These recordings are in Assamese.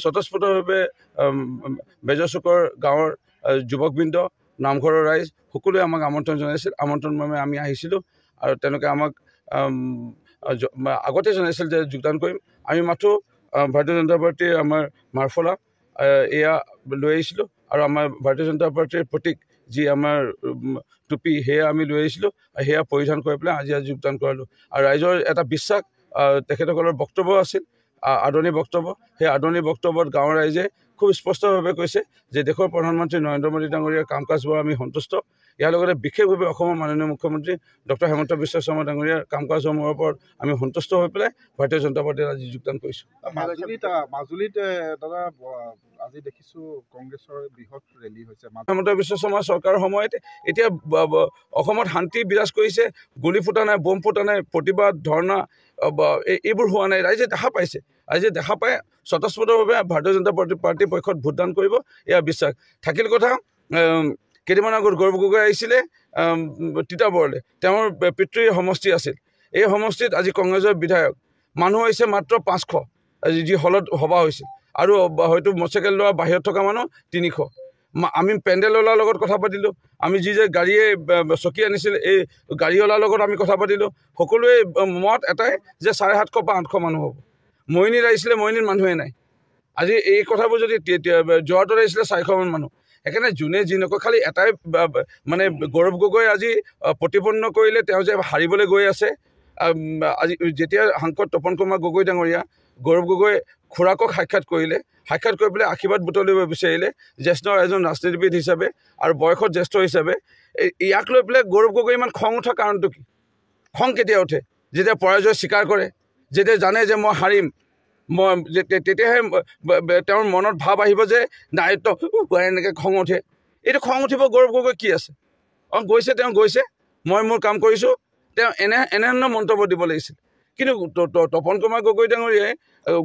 স্বতঃস্ফূৰ্তভাৱে বেজচুকৰ গাঁৱৰ যুৱকবৃন্দ নামঘৰৰ ৰাইজ সকলোৱে আমাক আমন্ত্ৰণ জনাইছিল। আমন্ত্ৰণ মৰ্মে আমি আহিছিলোঁ আৰু তেওঁলোকে আমাক আগতে জনাইছিল যে যোগদান কৰিম। আমি মাথো ভাৰতীয় জনতা পাৰ্টীৰ আমাৰ মাৰফলা এয়া লৈ আহিছিলোঁ আৰু আমাৰ ভাৰতীয় জনতা পাৰ্টীৰ প্ৰতীক যি আমাৰ টুপি সেয়া আমি লৈ আহিছিলোঁ আৰু সেয়া পৰিধান কৰি পেলাই আজি যোগদান কৰালোঁ। আৰু ৰাইজৰ এটা বিশ্বাস, তেখেতসকলৰ বক্তব্য আছিল আদৰণি বক্তব্য। সেই আদৰণি বক্তব্যত গাঁৱৰ ৰাইজে খুব স্পষ্টভাৱে কৈছে যে দেশৰ প্ৰধানমন্ত্ৰী নৰেন্দ্ৰ মোদী ডাঙৰীয়াৰ কাম কাজবোৰ আমি সন্তুষ্ট। ইয়াৰ লগতে বিশেষভাৱে অসমৰ মাননীয় মুখ্যমন্ত্ৰী ডক্টৰ হিমন্ত বিশ্ব শৰ্মা ডাঙৰীয়াৰ কাম কাজসমূহৰ ওপৰত আমি সন্তুষ্ট হৈ পেলাই ভাৰতীয় জনতা পাৰ্টীত আজি যোগদান কৰিছোঁ। মাজুলীত দাদা আজি দেখিছোঁ কংগ্ৰেছৰ বৃহৎ ৰেলী হৈছে। হিমন্ত বিশ্ব শৰ্মা চৰকাৰৰ সময়ত এতিয়া অসমত শান্তি বিৰাজ কৰিছে। গুলি ফুটা নাই, বোম ফুটা নাই, প্ৰতিবাদ ধৰ্ণা এইবোৰ হোৱা নাই। ৰাইজে দেখা পাইছে। ৰাইজে দেখা পাই স্বতঃস্ফূৰ্তভাৱে ভাৰতীয় জনতা পাৰ্টীৰ পক্ষত ভোটদান কৰিব, এয়া বিশ্বাস থাকিল। কথা কেইদিনমান আগত গৌৰৱ গগৈ আহিছিলে তিতাবৰলৈ। তেওঁৰ পিতৃৰ সমষ্টি আছিল। এই সমষ্টিত আজি কংগ্ৰেছৰ বিধায়ক মানুহ হৈছে মাত্ৰ 500, যি হলত সভা হৈছিল, আৰু হয়তো মটৰচাইকেল লোৱা বাহিৰত থকা মানুহ 300। আমি পেণ্ডেলৱালাৰ লগত কথা পাতিলোঁ। আমি যি যে গাড়ীয়ে চকী আনিছিল, এই গাড়ীৱালাৰ লগত আমি কথা পাতিলোঁ। সকলোৱে মত এটাই যে 750 বা 800 মানুহ হ'ব। মৰিনীত আহিছিলে, মৰিনীত মানুহে নাই। আজি এই কথাবোৰ যদি যোৱাটোত আহিছিলে 400মান মানুহ। সেইকাৰণে যোনে যি নকয়, খালি এটাই মানে গৌৰৱ গগৈ আজি প্ৰতিপন্ন কৰিলে তেওঁ যে হাৰিবলৈ গৈ আছে। আজি যেতিয়া সাংসদ তপন কুমাৰ গগৈ ডাঙৰীয়া গৌৰৱ গগৈ খুৰাকক সাক্ষাৎ কৰিলে, সাক্ষাৎ কৰি পেলাই আশীৰ্বাদ বুটলিব বিচাৰিলে জ্যেষ্ঠ এজন ৰাজনীতিবিদ হিচাপে আৰু বয়সত জ্যেষ্ঠ হিচাপে, ইয়াক লৈ পেলাই গৌৰৱ গগৈ ইমান খং উঠা কাৰণটো কি? খং কেতিয়া উঠে? যেতিয়া পৰাজয় স্বীকাৰ কৰে, যেতিয়া জানে যে মই হাৰিম, তেতিয়াহে তেওঁৰ মনত ভাৱ আহিব যে নায়ত্ব এনেকৈ খং উঠে। এইটো খং উঠিব গৌৰৱ গগৈ কি আছে? গৈছে, তেওঁ গৈছে, মই মোৰ কাম কৰিছোঁ। তেওঁ এনেধৰণৰ মন্তব্য দিব লাগিছিল। কিন্তু তপন কুমাৰ গগৈ ডাঙৰীয়াই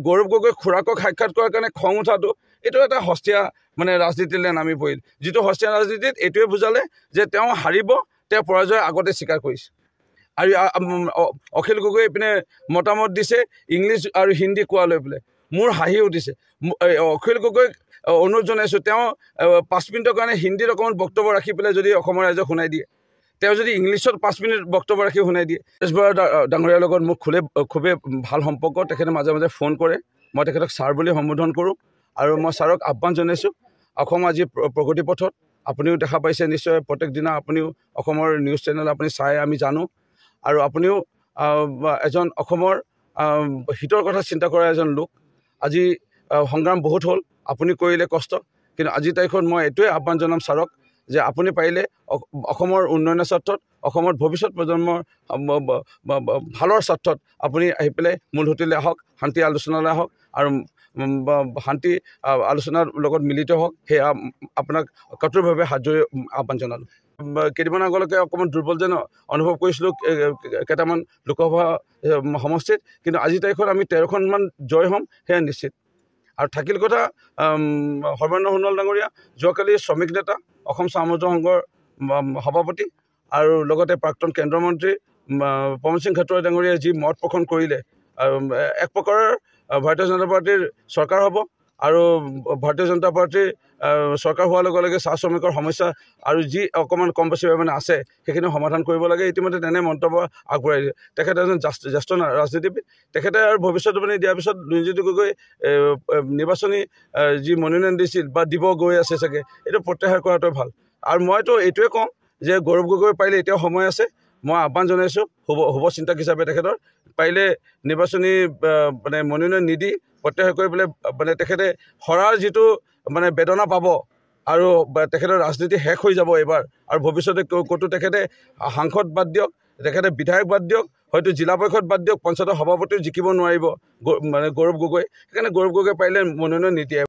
গৌৰৱ গগৈ খুৰাকক সাক্ষাৎ কৰাৰ কাৰণে খং উঠাটো এইটো এটা সস্তীয়া মানে ৰাজনীতিলৈ নামি পৰিল। যিটো সস্তীয়া ৰাজনীতিত এইটোৱে বুজালে যে তেওঁ হাৰিব, তেওঁ পৰাজয় আগতে স্বীকাৰ কৰিছে। আৰু অখিল গগৈ এইপিনে মতামত দিছে ইংলিছ আৰু হিন্দী কোৱা লৈ পেলাই। মোৰ হাঁহি উঠিছে। অখিল গগৈক অনুৰোধ জনাইছোঁ, তেওঁ 5 মিনিটৰ কাৰণে হিন্দীত অকণমান বক্তব্য ৰাখি পেলাই যদি অসমৰ ৰাইজক শুনাই দিয়ে, তেওঁ যদি ইংলিছত 5 মিনিট বক্তব্য ৰাখি শুনাই দিয়ে। সুৰেশ বৰা ডাঙৰীয়াৰ লগত মোৰ খুবেই ভাল সম্পৰ্ক। তেখেতে মাজে মাজে ফোন কৰে, মই তেখেতক ছাৰ বুলি সম্বোধন কৰোঁ। আৰু মই ছাৰক আহ্বান জনাইছোঁ, অসম আজি প্ৰগতি পথত। আপুনিও দেখা পাইছে নিশ্চয়, প্ৰত্যেক দিনা আপুনিও অসমৰ নিউজ চেনেল আপুনি চাই, আমি জানো। আৰু আপুনিও এজন অসমৰ হিতৰ কথা চিন্তা কৰা এজন লোক। আজি সংগ্ৰাম বহুত হ'ল, আপুনি কৰিলে কষ্ট, কিন্তু আজিৰ তাৰিখত মই এইটোৱে আহ্বান জনাম ছাৰক যে আপুনি পাৰিলে অসমৰ উন্নয়নৰ স্বাৰ্থত, অসমৰ ভৱিষ্যত প্ৰজন্মৰ ভালৰ স্বাৰ্থত আপুনি আহি পেলাই মূলসুঁতিলৈ আহক, শান্তি আলোচনালৈ আহক আৰু শান্তি আলোচনাৰ লগত মিলিত হওক। সেয়া আপোনাক কঠোৰভাৱে হাত জোৰি আহ্বান জনালোঁ। কেইদিনমান আগলৈকে অকণমান দুৰ্বল যেন অনুভৱ কৰিছিলোঁ কেইটামান লোকসভা সমষ্টিত, কিন্তু আজিৰ তাৰিখত আমি 13খনমান জয় হ'ম, সেয়া নিশ্চিত। আৰু থাকিল কথা সৰ্বানন্দ সোণোৱাল ডাঙৰীয়া যোৱাকালি শ্ৰমিক নেতা, অসম চাহ মজদুৰ সংঘৰ সভাপতি আৰু লগতে প্ৰাক্তন কেন্দ্ৰীয় মন্ত্ৰী পৱন সিং খাটোৱাল ডাঙৰীয়াই যি মত পোষণ কৰিলে, এক প্ৰকাৰৰ ভাৰতীয় জনতা পাৰ্টীৰ চৰকাৰ হ'ব। আৰু ভাৰতীয় জনতা পাৰ্টীৰ চৰকাৰ হোৱাৰ লগে লগে চাহ শ্ৰমিকৰ সমস্যা আৰু যি অকণমান কম বেছি মানে আছে সেইখিনি সমাধান কৰিব লাগে। ইতিমধ্যে তেনে মন্তব্য আগবঢ়াই দিয়ে। তেখেতে এজন জ্যেষ্ঠ ৰাজনীতিবিদ। তেখেতে আৰু ভৱিষ্যতবাণী দিয়াৰ পিছত লুৰিণজ্যোতি গগৈ নিৰ্বাচনী যি মনোনয়ন দিছিল বা দিব গৈ আছে চাগে, এইটো প্ৰত্যাহাৰ কৰাটোৱে ভাল। আৰু মইতো এইটোৱে কওঁ যে গৌৰৱ গগৈ পাৰিলে এতিয়াও সময় আছে। মই আহ্বান জনাইছোঁ শুভ চিন্তক হিচাপে তেখেতৰ পাৰিলে নিৰ্বাচনী মানে মনোনয়ন নিদি প্ৰত্যাহাৰ কৰি পেলাই মানে তেখেতে হৰাৰ যিটো মানে বেদনা পাব আৰু তেখেতৰ ৰাজনীতি শেষ হৈ যাব এইবাৰ। আৰু ভৱিষ্যতে ক'তো তেখেতে সাংসদ বাদ দিয়ক, তেখেতে বিধায়ক বাদ দিয়ক, হয়তো জিলা পৰিষদ বাদ দিয়ক, পঞ্চায়তৰ সভাপতিও জিকিব নোৱাৰিব মানে গৌৰৱ গগৈ। সেইকাৰণে গৌৰৱ গগৈ পাৰিলে মনোনয়ন নিদিয়ে।